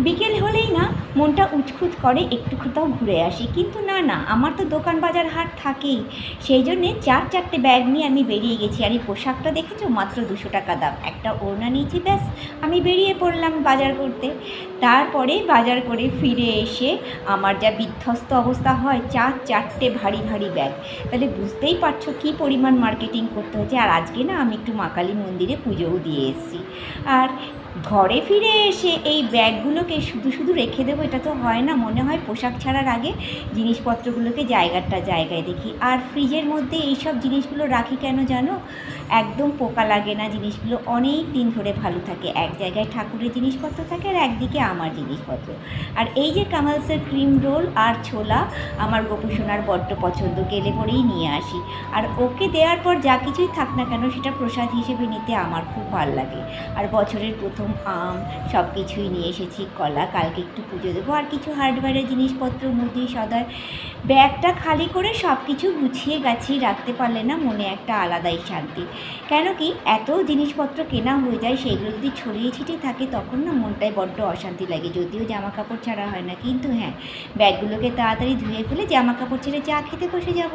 বিকেল হলেই না মনটা উচখুচ করে একটু কোথাও ঘুরে আসি, কিন্তু না আমার তো দোকান বাজার হাট থাকেই। সেই জন্যে 4-4টে ব্যাগ নিয়ে আমি বেরিয়ে গেছি। আর এই পোশাকটা দেখেছো, মাত্র 200 টাকা দাম। একটা ওড়না নিয়েছি, ব্যাস আমি বেরিয়ে পড়লাম বাজার করতে। তারপরে বাজার করে ফিরে এসে আমার যা বিধ্বস্ত অবস্থা হয়, 4-4টে ভারী ভারী ব্যাগ। তাহলে বুঝতেই পারছো কী পরিমাণ মার্কেটিং করতে হয়েছে। আর আজকে না আমি একটু মা কালী মন্দিরে পুজোও দিয়ে এসেছি। আর ঘরে ফিরে এসে এই ব্যাগগুলোকে শুধু শুধু রেখে দেবো, এটা তো হয় না। মনে হয় পোশাক ছাড়ার আগে জিনিসপত্রগুলোকে জায়গায় দেখি। আর ফ্রিজের মধ্যে এইসব জিনিসগুলো রাখি কেন জানো? একদম পোকা লাগে না, জিনিসগুলো অনেক দিন ধরে ভালো থাকে। এক জায়গায় ঠাকুরের জিনিসপত্র থাকে আর একদিকে আমার জিনিসপত্র। আর এই যে কামালসের ক্রিম রোল আর ছোলা আমার গোপু সোনার বড্ড পছন্দ, গেলে পরেই নিয়ে আসি। আর ওকে দেওয়ার পর যা কিছুই থাক না কেন, সেটা প্রসাদ হিসেবে নিতে আমার খুব ভালো লাগে। আর বছরের প্রথম আম সব কিছুই নিয়ে এসেছি, কলা, কালকে একটু পুজো দেবো। আর কিছু হার্ডওয়্যারের জিনিসপত্র, মুদি সদাই। ব্যাগটা খালি করে সব কিছু গুছিয়ে গাছিয়ে রাখতে পারলে না মনে একটা আলাদাই শান্তি। কেন কি, এত জিনিসপত্র কেনা হয়ে যায়, সেইগুলো যদি ছড়িয়ে ছিটিয়ে থাকে তখন না মনটায় বড্ড অশান্তি লাগে। যদিও জামা কাপড় ছাড়া হয় না, কিন্তু হ্যাঁ, ব্যাগগুলোকে তাড়াতাড়ি ধুয়ে ফেলে জামা কাপড় ছেড়ে চা খেতে বসে যাব।